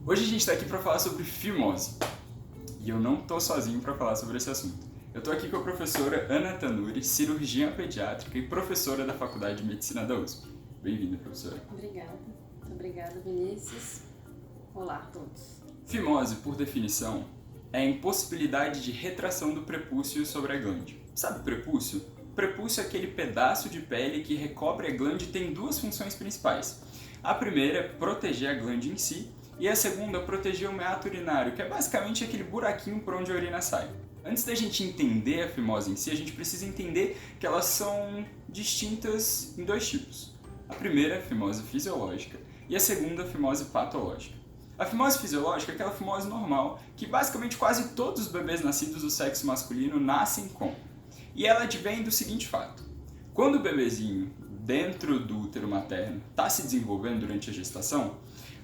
Hoje a gente está aqui para falar sobre fimose. E eu não estou sozinho para falar sobre esse assunto. Eu estou aqui com a professora Ana Tanuri, cirurgiã pediátrica e professora da Faculdade de Medicina da USP. Bem-vinda, professora. Obrigada. Muito obrigada, Vinícius. Olá a todos. Fimose, por definição, é a impossibilidade de retração do prepúcio sobre a glande. Sabe o prepúcio? O prepúcio é aquele pedaço de pele que recobre a glande e tem duas funções principais. A primeira é proteger a glande em si, e a segunda é proteger o meato urinário, que é basicamente aquele buraquinho por onde a urina sai. Antes da gente entender a fimose em si, a gente precisa entender que elas são distintas em dois tipos. A primeira é a fimose fisiológica e a segunda é a fimose patológica. A fimose fisiológica é aquela fimose normal, que basicamente quase todos os bebês nascidos do sexo masculino nascem com. E ela advém do seguinte fato: quando o bebezinho dentro do útero materno está se desenvolvendo durante a gestação,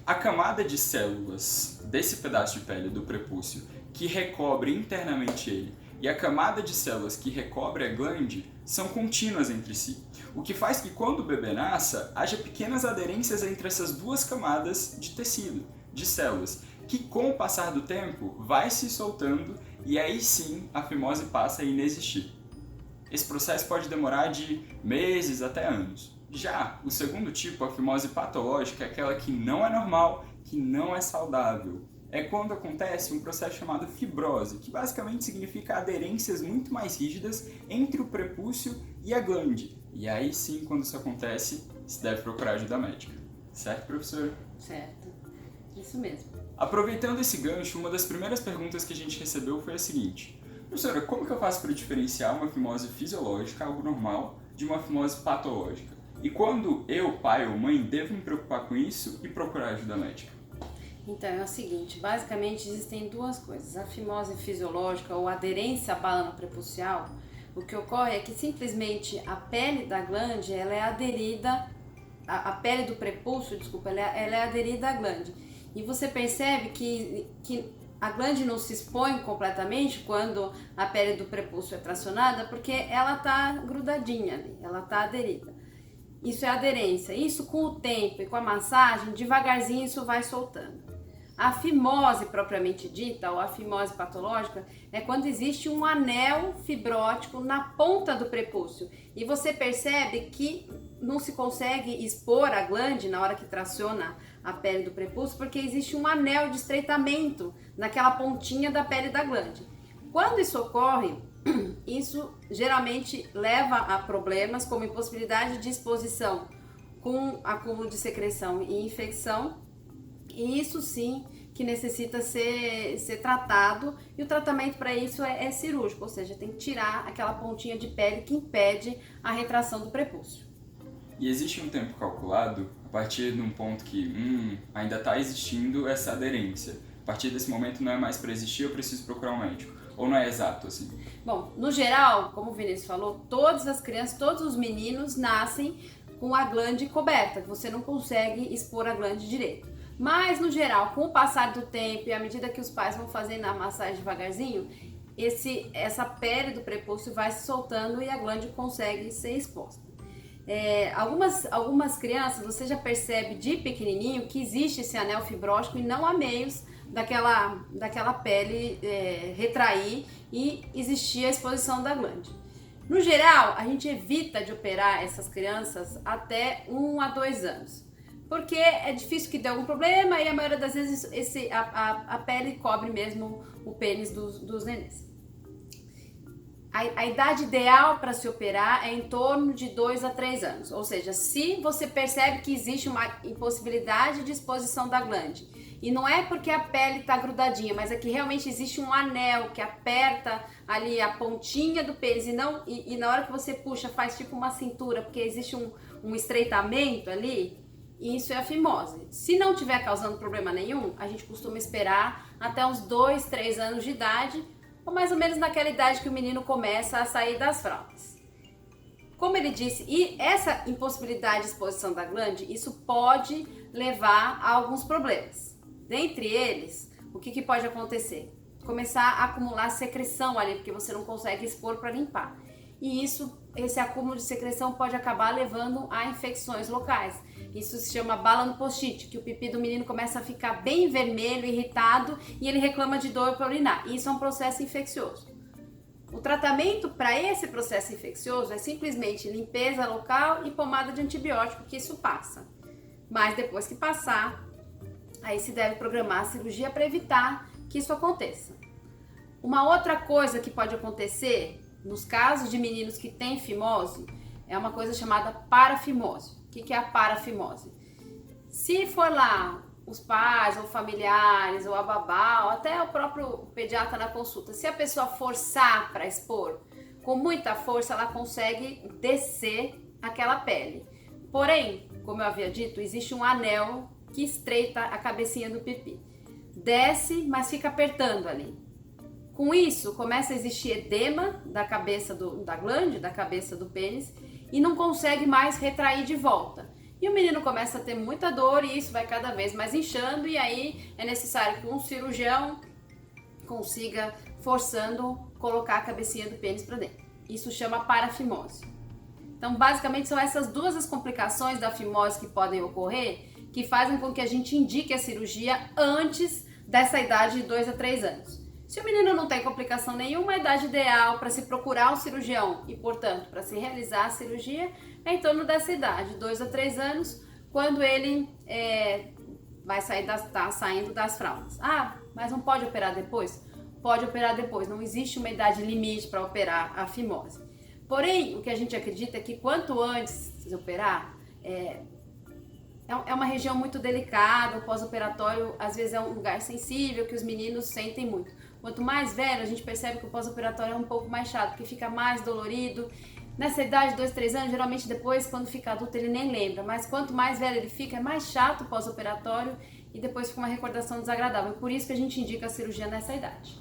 a camada de células desse pedaço de pele do prepúcio que recobre internamente ele e a camada de células que recobre a glande são contínuas entre si, o que faz que quando o bebê nasça, haja pequenas aderências entre essas duas camadas de tecido, de células, que com o passar do tempo vai se soltando e aí sim a fimose passa a inexistir. Esse processo pode demorar de meses até anos. Já o segundo tipo, a fimose patológica, é aquela que não é normal, que não é saudável. É quando acontece um processo chamado fibrose, que basicamente significa aderências muito mais rígidas entre o prepúcio e a glande. E aí sim, quando isso acontece, se deve procurar ajuda médica. Certo, professora? Certo. Isso mesmo. Aproveitando esse gancho, uma das primeiras perguntas que a gente recebeu foi a seguinte: professora, como que eu faço para diferenciar uma fimose fisiológica, algo normal, de uma fimose patológica? E quando eu, pai ou mãe, devo me preocupar com isso e procurar ajuda médica? Então, é o seguinte, basicamente existem duas coisas. A fimose fisiológica ou aderência à bala prepucial, o que ocorre é que simplesmente a pele da glande, ela é aderida, a pele do prepúcio, desculpa, ela é aderida à glande. E você percebe que a glande não se expõe completamente quando a pele do prepúcio é tracionada, porque ela está grudadinha ali, ela está aderida. Isso é aderência. Isso com o tempo e com a massagem, devagarzinho isso vai soltando. A fimose propriamente dita, ou a fimose patológica, é quando existe um anel fibrótico na ponta do prepúcio e você percebe que não se consegue expor a glande na hora que traciona a pele do prepúcio porque existe um anel de estreitamento naquela pontinha da pele da glande. Quando isso ocorre, isso geralmente leva a problemas como impossibilidade de exposição com acúmulo de secreção e infecção, e isso sim que necessita ser tratado, e o tratamento para isso é cirúrgico, ou seja, tem que tirar aquela pontinha de pele que impede a retração do prepúcio. E existe um tempo calculado a partir de um ponto que ainda está existindo essa aderência. A partir desse momento não é mais para existir, eu preciso procurar um médico. Ou não é exato assim? Bom, no geral, como o Vinícius falou, todas as crianças, todos os meninos nascem com a glande coberta, que você não consegue expor a glande direito. Mas, no geral, com o passar do tempo e à medida que os pais vão fazendo a massagem devagarzinho, essa pele do prepúcio vai se soltando e a glande consegue ser exposta. Algumas crianças, você já percebe de pequenininho que existe esse anel fibrótico e não há meios daquela pele retrair e existir a exposição da glande. No geral, a gente evita de operar essas crianças até 1 a 2 anos, porque é difícil que dê algum problema e a maioria das vezes a pele cobre mesmo o pênis dos nenês. A idade ideal para se operar é em torno de 2 a 3 anos, ou seja, se você percebe que existe uma impossibilidade de exposição da glande, e não é porque a pele está grudadinha, mas é que realmente existe um anel que aperta ali a pontinha do pênis e na hora que você puxa faz tipo uma cintura, porque existe um estreitamento ali, isso é a fimose. Se não tiver causando problema nenhum, a gente costuma esperar até uns 2, 3 anos de idade, ou mais ou menos naquela idade que o menino começa a sair das fraldas. Como ele disse, e essa impossibilidade de exposição da glande, isso pode levar a alguns problemas. Dentre eles, o que pode acontecer? Começar a acumular secreção ali, porque você não consegue expor para limpar. E isso esse acúmulo de secreção pode acabar levando a infecções locais. Isso se chama bala no post-it, que o pipi do menino começa a ficar bem vermelho, irritado, e ele reclama de dor para urinar. Isso é um processo infeccioso. O tratamento para esse processo infeccioso é simplesmente limpeza local e pomada de antibiótico, que isso passa. Mas depois que passar, aí se deve programar a cirurgia para evitar que isso aconteça. Uma outra coisa que pode acontecer nos casos de meninos que têm fimose é uma coisa chamada parafimose. O que é a parafimose? Se for lá os pais ou familiares ou a babá ou até o próprio pediatra na consulta, se a pessoa forçar para expor, com muita força ela consegue descer aquela pele. Porém, como eu havia dito, existe um anel que estreita a cabecinha do pipi. Desce, mas fica apertando ali. Com isso, começa a existir edema da cabeça da glande, da cabeça do pênis, e não consegue mais retrair de volta. E o menino começa a ter muita dor e isso vai cada vez mais inchando, e aí é necessário que um cirurgião consiga, forçando, colocar a cabecinha do pênis para dentro. Isso chama parafimose. Então, basicamente, são essas duas as complicações da fimose que podem ocorrer, que fazem com que a gente indique a cirurgia antes dessa idade de 2 a 3 anos. Se o menino não tem complicação nenhuma, a idade ideal para se procurar um cirurgião e, portanto, para se realizar a cirurgia é em torno dessa idade, 2 a 3 anos, quando ele vai sair tá saindo das fraldas. Ah, mas não pode operar depois? Pode operar depois, não existe uma idade limite para operar a fimose. Porém, o que a gente acredita é que quanto antes de operar, é uma região muito delicada, o pós-operatório às vezes é um lugar sensível que os meninos sentem muito. Quanto mais velho, a gente percebe que o pós-operatório é um pouco mais chato, porque fica mais dolorido. Nessa idade, 2, 3 anos, geralmente depois, quando fica adulto, ele nem lembra. Mas quanto mais velho ele fica, é mais chato o pós-operatório e depois fica uma recordação desagradável. Por isso que a gente indica a cirurgia nessa idade.